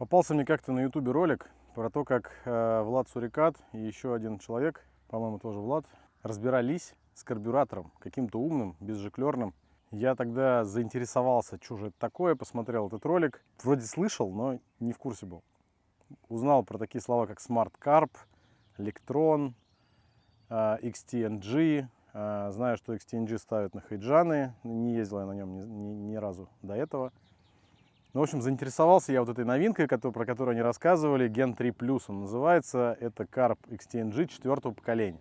Попался мне как-то на ютубе ролик про то, как Влад Сурикат и еще один человек, по-моему, тоже Влад, разбирались с карбюратором, каким-то умным, безжиклерным. Я тогда заинтересовался, что же это такое, посмотрел этот ролик. Вроде слышал, но не в курсе был. Узнал про такие слова, как Smart Carb, Lectron, XTNG. Знаю, что XTNG ставят на Хайджаны. Не ездил я на нем ни разу до этого. Ну, в общем, заинтересовался я вот этой новинкой, про которую они рассказывали. Gen 3 Plus он называется. Это Carb XTNG 4-го поколения.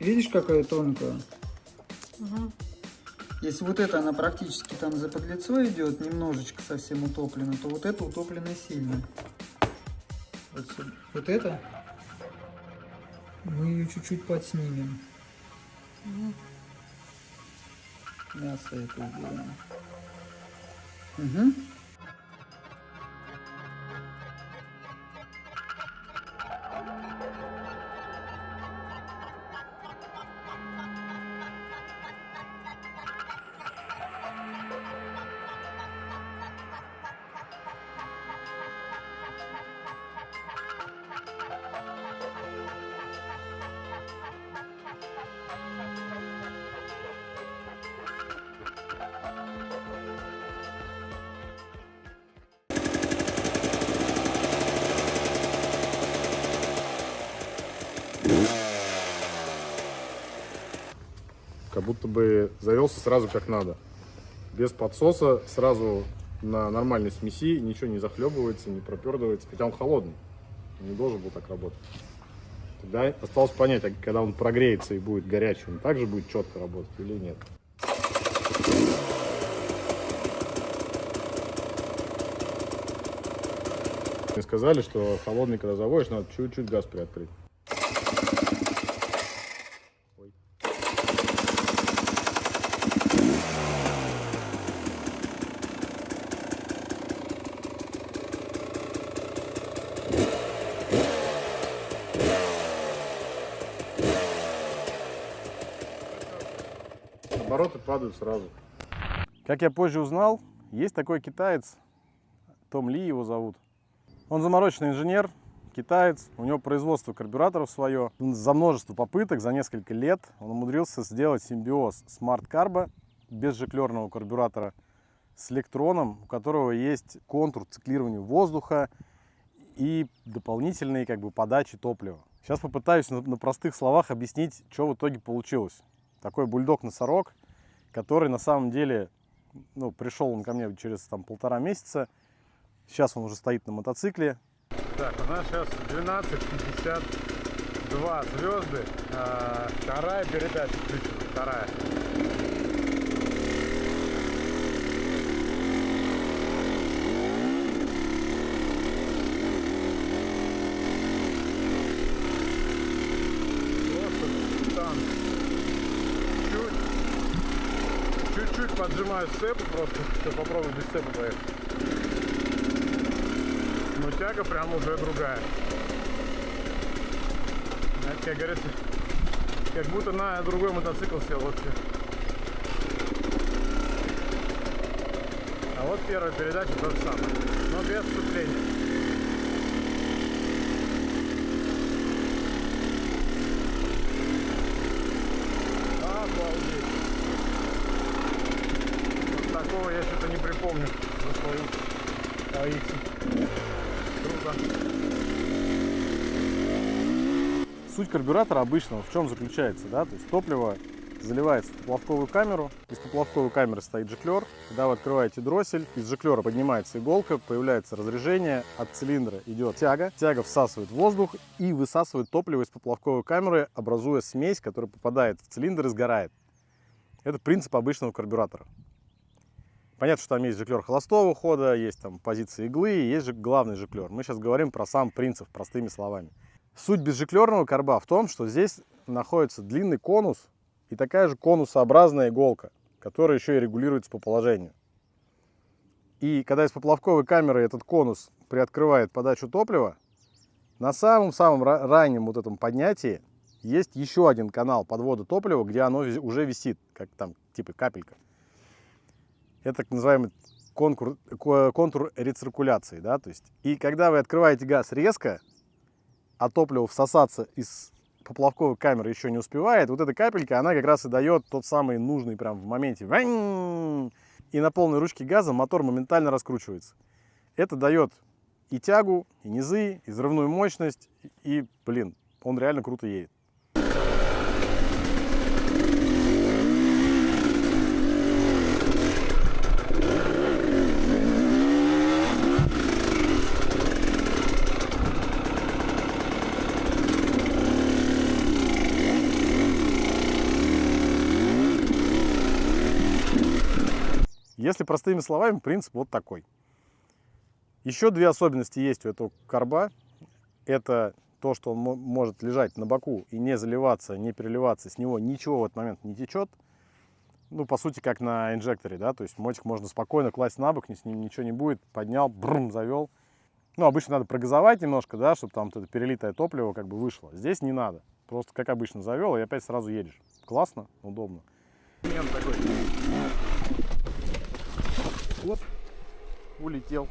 Видишь, какая тонкая? Угу. Если вот эта, она практически там за подлицо идет, немножечко совсем утоплена, то вот это утоплено сильно. Вот это мы ее чуть-чуть подснимем. Угу. Мясо это уберем. Угу. Как будто бы завелся сразу как надо. Без подсоса, сразу на нормальной смеси, ничего не захлебывается, не пропердывается. Хотя он холодный, не должен был так работать. Тогда осталось понять, а когда он прогреется и будет горячий, он также будет четко работать или нет. Мне сказали, что холодный, когда заводишь, надо чуть-чуть газ приоткрыть. Обороты падают сразу. Как я позже узнал, есть такой китаец, Том Ли его зовут. Он замороченный инженер, китаец, у него производство карбюраторов свое. За множество попыток, за несколько лет он умудрился сделать симбиоз Smart Carb, безжиклерного карбюратора, с Lectron, у которого есть контур циклирования воздуха и дополнительные подачи топлива. Сейчас попытаюсь на простых словах объяснить, что в итоге получилось. Такой бульдог-носорог, который на самом деле, пришел он ко мне через 1,5 месяца. Сейчас он уже стоит на мотоцикле. Так, у нас сейчас 12:52 звезды. Вторая передача включена, вторая. Просто танк. Чуть-чуть поджимаю сцепу просто, чтобы попробовать без сцепы поехать. Но тяга прям уже другая. Это, как говорится, как будто на другой мотоцикл сел вообще. А вот первая передача то же самое, но без сцепления. Обалдеть. такого я что-то не припомню за свою AX. Круто. Суть карбюратора обычного в чем заключается, да? То есть топливо заливается в поплавковую камеру. Из поплавковой камеры стоит жиклер. Когда вы открываете дроссель, из жиклера поднимается иголка, появляется разрежение, от цилиндра идет тяга. Тяга всасывает воздух и высасывает топливо из поплавковой камеры, образуя смесь, которая попадает в цилиндр и сгорает. Это принцип обычного карбюратора. Понятно, что там есть жиклер холостого хода, есть там позиции иглы, есть же главный жиклер. Мы сейчас говорим про сам принцип, простыми словами. Суть безжиклерного карба в том, что здесь находится длинный конус и такая же конусообразная иголка, которая еще и регулируется по положению. И когда из поплавковой камеры этот конус приоткрывает подачу топлива, на самом-самом раннем вот этом поднятии есть еще один канал подвода топлива, где оно уже висит, как там типа капелька. Это так называемый контур рециркуляции, да, то есть. И когда вы открываете газ резко, а топливо всосаться из поплавковой камеры еще не успевает, вот эта капелька, она как раз и дает тот самый нужный прям в моменте. И на полной ручке газа мотор моментально раскручивается. Это дает и тягу, и низы, и взрывную мощность, и, блин, он реально круто едет. Если простыми словами, принцип вот такой. Еще две особенности есть у этого карба. Это то, что он может лежать на боку и не заливаться, не переливаться, с него ничего в этот момент не течет. Ну, по сути, как на инжекторе, да, то есть мотик можно спокойно класть на бок, с ним ничего не будет, поднял, брум, завел. Ну, обычно надо прогазовать немножко, да, чтобы там это перелитое топливо как бы вышло. Здесь не надо, просто как обычно завел и опять сразу едешь. Классно, удобно. Такой. Вот, улетел.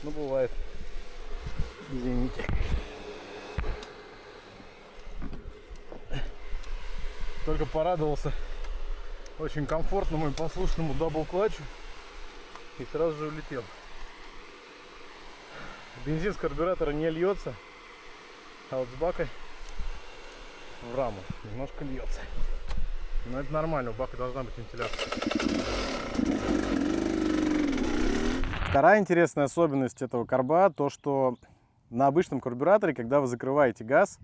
Ну, бывает. Извините. Только порадовался очень комфортному и послушному дабл-клатчу и сразу же улетел. Бензин с карбюратора не льется, а вот с бака в раму немножко льется. Но это нормально, у бака должна быть вентиляция. Вторая интересная особенность этого карба, то что на обычном карбюраторе, когда вы закрываете газ,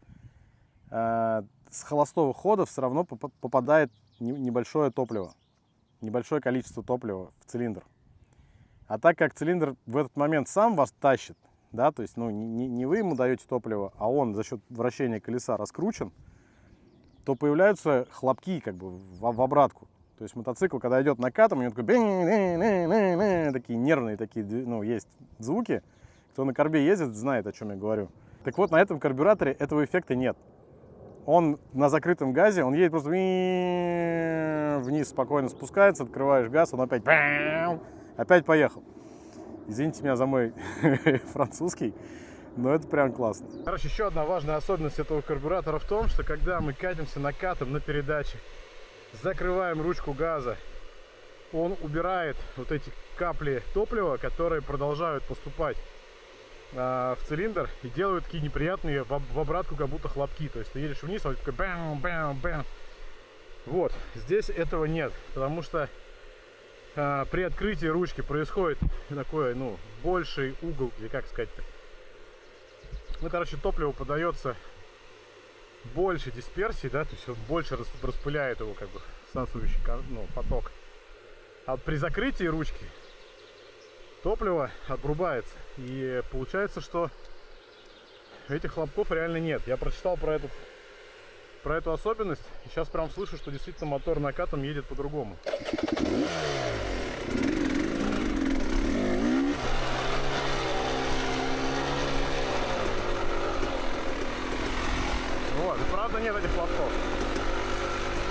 с холостого хода все равно попадает небольшое топливо, небольшое количество топлива в цилиндр. А так как цилиндр в этот момент сам вас тащит, да, то есть ну, не вы ему даете топливо, а он за счет вращения колеса раскручен, то появляются хлопки как бы в обратку. То есть мотоцикл, когда идет накатом, у него такие нервные такие, ну, есть звуки. Кто на карбе ездит, знает, о чем я говорю. Так вот, на этом карбюраторе этого эффекта нет. Он на закрытом газе, он едет просто вниз, спокойно спускается, открываешь газ, он опять поехал. Извините меня за мой французский, но это прям классно. Короче, еще одна важная особенность этого карбюратора в том, что когда мы катимся накатом на передаче, закрываем ручку газа, он убирает вот эти капли топлива, которые продолжают поступать в цилиндр и делают такие неприятные в обратку как будто хлопки. То есть ты едешь вниз, а вот такой бэм-бэм-бэм. Вот, здесь этого нет, потому что при открытии ручки происходит такой, ну, больший угол, или как сказать-то. Ну, короче, топливо подается больше дисперсии, да, то есть он больше распыляет его как бы всасывающий, ну, поток. А при закрытии ручки топливо обрубается, и получается, что этих хлопков реально нет. Я прочитал про эту особенность, и сейчас прям слышу, что действительно мотор накатом едет по-другому. Вот, и правда нет этих хлопков.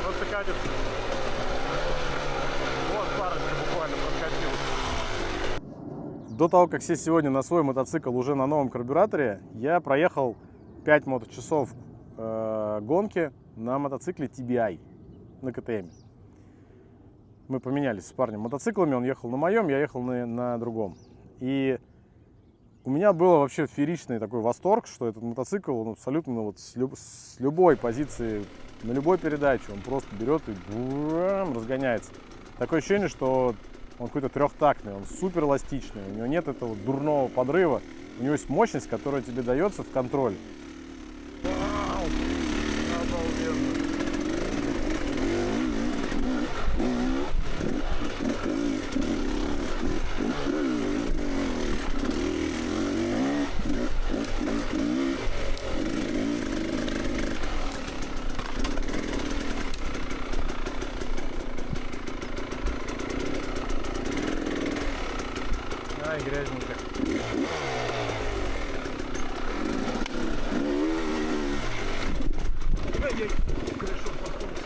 Просто катится. Вот парочка буквально проскочила. До того, как сесть сегодня на свой мотоцикл уже на новом карбюраторе, я проехал 5 моточасов гонки на мотоцикле TBI на КТМ. Мы поменялись с парнем мотоциклами, он ехал на моем, я ехал на другом. И у меня был вообще фееричный такой восторг, что этот мотоцикл, он абсолютно вот с любой позиции, на любой передаче, он просто берет и разгоняется. Такое ощущение, что он какой-то трехтактный, он супер эластичный, у него нет этого дурного подрыва, у него есть мощность, которая тебе дается в контроль. Вау! Обалденно! Ай, грязненько. Ай-яй, хорошо подходит.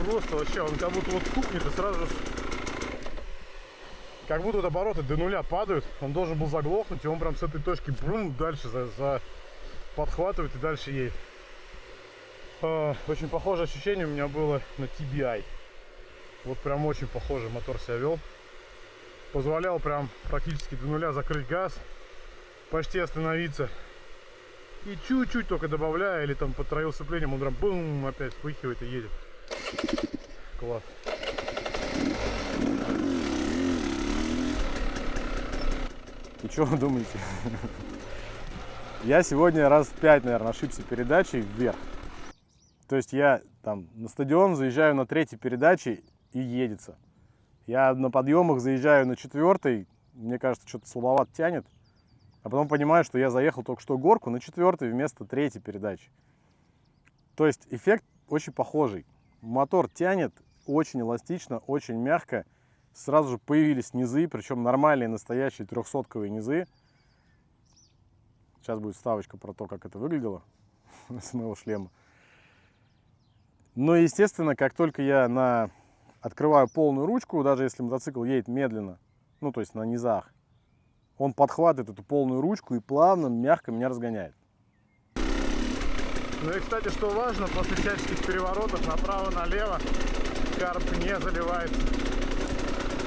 Просто вообще, он как будто вот кукнет и сразу же... Как будто вот обороты до нуля падают. Он должен был заглохнуть, и он прям с этой точки брум, дальше подхватывает и дальше едет. Очень похожее ощущение у меня было на TBI. Вот прям очень похоже мотор себя вел. Позволял прям практически до нуля закрыть газ, почти остановиться. И чуть-чуть только добавляя, или там под троевсцеплением, он прям бум, опять вспыхивает и едет. Класс. И что вы думаете? Я сегодня раз в 5, наверное, ошибся передачей вверх. То есть я там на стадион заезжаю на 3-й передаче и едется. Я на подъемах заезжаю на 4-й, мне кажется, что-то слабовато тянет. А потом понимаю, что я заехал только что горку на 4-й вместо 3-й передачи. То есть эффект очень похожий. Мотор тянет очень эластично, очень мягко. Сразу же появились низы, причем нормальные, настоящие 300-ковые низы. Сейчас будет вставочка про то, как это выглядело с моего шлема. Но, естественно, как только я открываю полную ручку, даже если мотоцикл едет медленно, ну, то есть на низах, он подхватывает эту полную ручку и плавно, мягко меня разгоняет. Ну и, кстати, что важно, после всяческих переворотов направо-налево карп не заливается.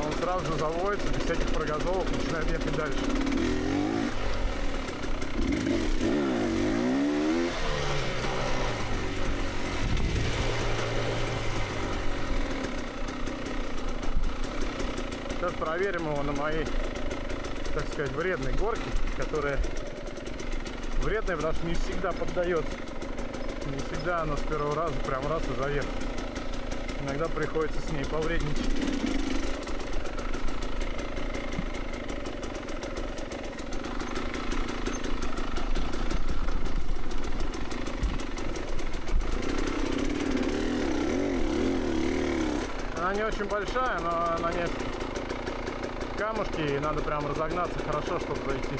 Он сразу же заводится, без всяких прогазовок, начинает ехать дальше. Сейчас проверим его на моей, так сказать, вредной горке, которая вредная, потому что не всегда поддается. Не всегда она с первого раза прям раз и заехала. Иногда приходится с ней повредничать. Она не очень большая, но на ней камушки, и надо прям разогнаться хорошо, чтобы зайти.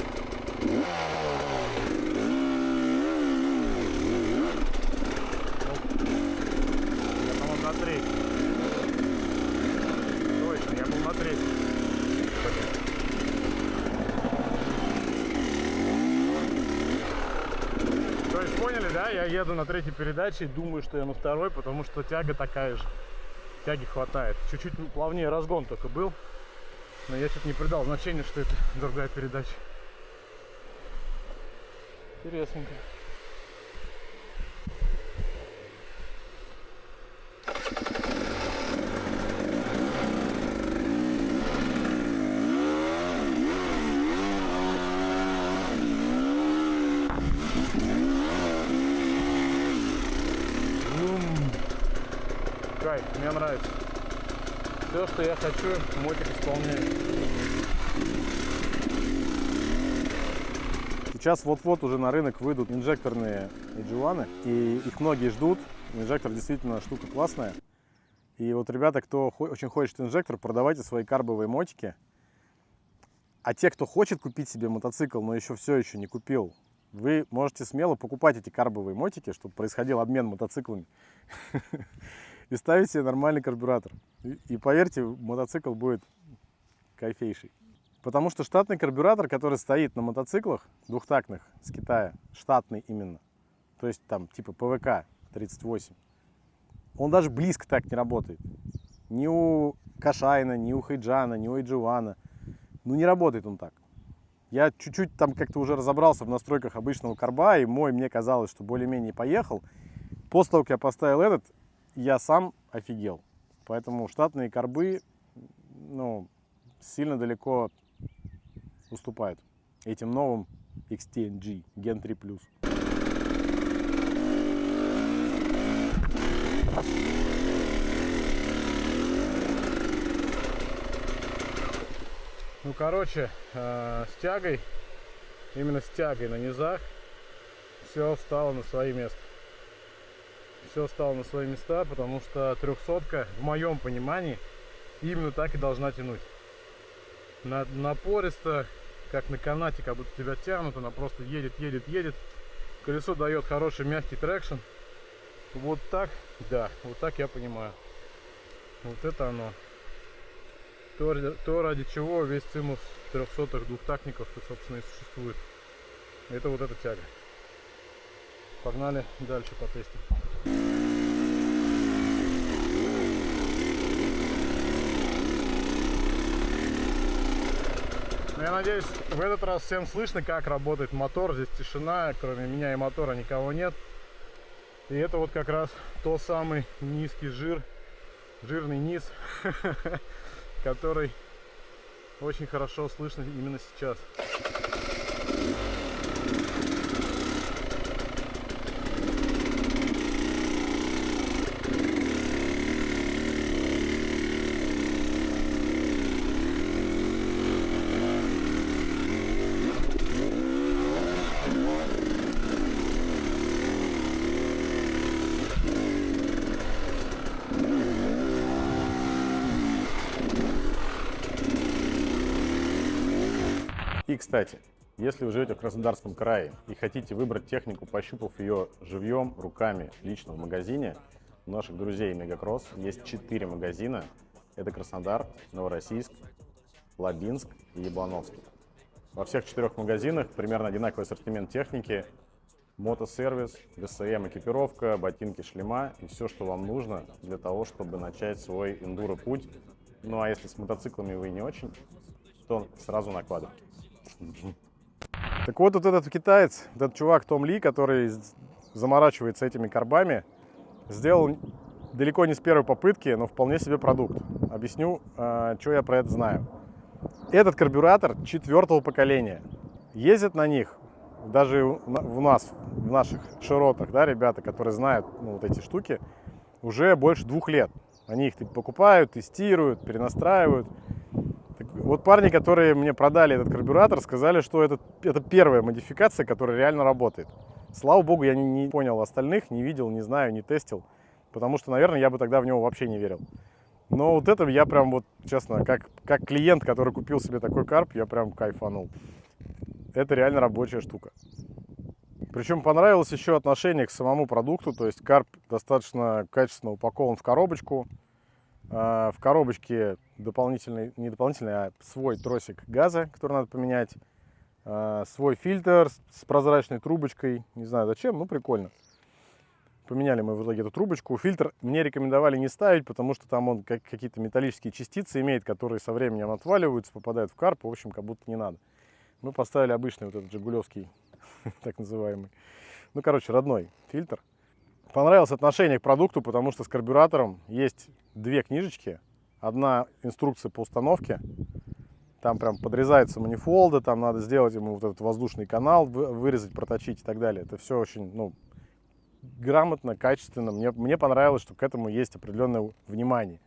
Я, по-моему, на 3. Точно, я был на 3. То есть поняли, да? Я еду на 3-й передаче и думаю, что я на 2-й, потому что тяга такая же. Тяги хватает. Чуть-чуть плавнее разгон только был. Но я что-то не придал значения, что это другая передача. Интересненько. Кайф, мне нравится. Все, что я хочу, мотик исполняет. Сейчас вот-вот уже на рынок выйдут инжекторные AG1, и их многие ждут. Инжектор действительно штука классная. И вот, ребята, кто очень хочет инжектор, продавайте свои карбовые мотики. А те, кто хочет купить себе мотоцикл, но все еще не купил, вы можете смело покупать эти карбовые мотики, чтобы происходил обмен мотоциклами. И ставить себе нормальный карбюратор. И поверьте, мотоцикл будет кайфейший. Потому что штатный карбюратор, который стоит на мотоциклах двухтактных с Китая, штатный именно, то есть там типа ПВК, 38. Он даже близко так не работает. Ни у Кашайна, ни у Хайджана, ни у Эйдживана. Ну не работает он так. Я чуть-чуть там как-то уже разобрался в настройках обычного карба, и мне казалось, что более-менее поехал. После того, как я поставил этот, я сам офигел. Поэтому штатные карбы, ну, сильно далеко уступают этим новым XTNG Gen 3+. Ну, короче, с тягой, именно с тягой на низах, все встало на свои места. Все встало на свои места, потому что 300-ка, в моем понимании, именно так и должна тянуть. Напористо, как на канате, как будто тебя тянут, она просто едет. Колесо дает хороший мягкий трекшн. Вот так, да, вот так я понимаю. Вот это оно. То, ради чего весь цимус 300-х двухтактников, собственно, и существует. Это вот эта тяга. Погнали дальше потестим. Я надеюсь, в этот раз всем слышно, как работает мотор. Здесь тишина, кроме меня и мотора никого нет. И это вот как раз тот самый низкий жирный низ, который очень хорошо слышно именно сейчас. И, кстати, если вы живете в Краснодарском крае и хотите выбрать технику, пощупав ее живьем, руками, лично в магазине, у наших друзей Мегакросс есть 4 магазина. Это Краснодар, Новороссийск, Лабинск и Яблоновский. Во всех 4 магазинах примерно одинаковый ассортимент техники, мотосервис, ГСМ, экипировка, ботинки, шлема и все, что вам нужно для того, чтобы начать свой эндуро-путь. Ну а если с мотоциклами вы не очень, то сразу на квадрики. Так вот, этот китаец, этот чувак Том Ли, который заморачивается этими карбами, сделал далеко не с первой попытки, но вполне себе продукт. Объясню, что я про это знаю. Этот карбюратор 4-го поколения. Ездят на них даже в наших широтах, да, ребята, которые знают вот эти штуки, уже больше 2 лет. Они их покупают, тестируют, перенастраивают. Так вот, парни, которые мне продали этот карбюратор, сказали, что это первая модификация, которая реально работает. Слава богу, я не понял остальных, не видел, не знаю, не тестил. Потому что, наверное, я бы тогда в него вообще не верил. Но вот это я прям вот, честно, как клиент, который купил себе такой карп, я прям кайфанул. Это реально рабочая штука. Причем понравилось еще отношение к самому продукту. То есть карп достаточно качественно упакован в коробочку. В коробочке не дополнительный, а свой тросик газа, который надо поменять. Свой фильтр с прозрачной трубочкой. Не знаю зачем, но прикольно. Поменяли мы в итоге эту трубочку. Фильтр мне рекомендовали не ставить, потому что там он какие-то металлические частицы имеет, которые со временем отваливаются, попадают в карп. В общем, как будто не надо. Мы поставили обычный вот этот жигулевский, так называемый. Ну, короче, родной фильтр. Понравилось отношение к продукту, потому что с карбюратором есть 2 книжечки. Одна инструкция по установке. Там прям подрезаются манифолды, там надо сделать ему вот этот воздушный канал, вырезать, проточить и так далее. Это все очень, грамотно, качественно. Мне понравилось, что к этому есть определенное внимание.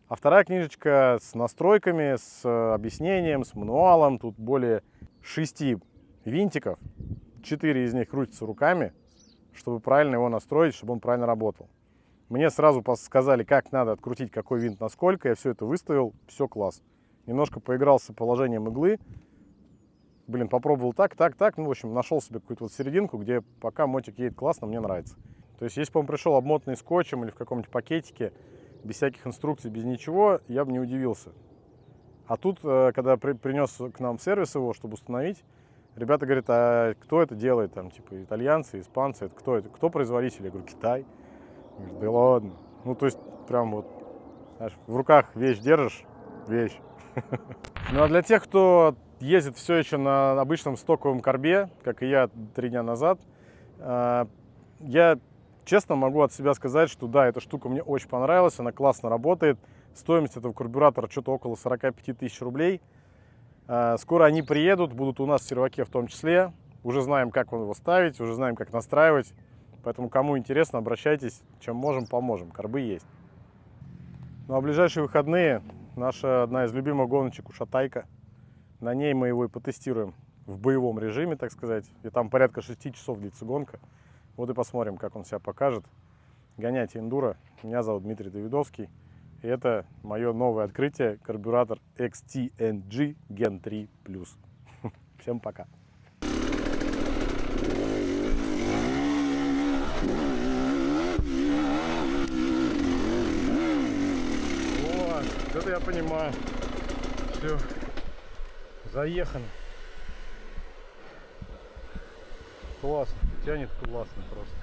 А вторая книжечка с настройками, с объяснением, с мануалом. Тут более 6 винтиков. 4 из них крутятся руками, чтобы правильно его настроить, чтобы он правильно работал. Мне сразу сказали, как надо открутить какой винт на сколько. Я все это выставил, все класс. Немножко поигрался с положением иглы. Попробовал так. Ну, в общем, нашел себе какую-то вот серединку, где пока мотик едет классно, мне нравится. То есть, если бы он пришел обмотанный скотчем или в каком-нибудь пакетике, без всяких инструкций, без ничего, я бы не удивился. А тут, когда принес к нам в сервис его, чтобы установить, Ребята говорят, а кто это делает? Там, типа, итальянцы, испанцы, это кто это? Кто производитель? Я говорю, Китай. Говорит, да ладно. Ну, то есть, прям вот, знаешь, в руках вещь держишь, вещь. Ну, а для тех, кто ездит все еще на обычном стоковом корбе, как и я 3 дня назад, я честно могу от себя сказать, что да, эта штука мне очень понравилась, она классно работает. Стоимость этого карбюратора что-то около 45 тысяч рублей. Скоро они приедут, будут у нас в серваке в том числе. Уже знаем, как его ставить, уже знаем, как настраивать. Поэтому, кому интересно, обращайтесь, чем можем, поможем. Карбы есть. Ну а в ближайшие выходные наша одна из любимых гоночек Ушатайка. На ней мы его и потестируем в боевом режиме, так сказать. И там порядка 6 часов длится гонка. Вот и посмотрим, как он себя покажет. Гоняйте эндуро. Меня зовут Дмитрий Давидовский. И это мое новое открытие, карбюратор XTNG Gen 3 Plus. Всем пока. Вот, это я понимаю. Все, заехано. Классно, тянет классно просто.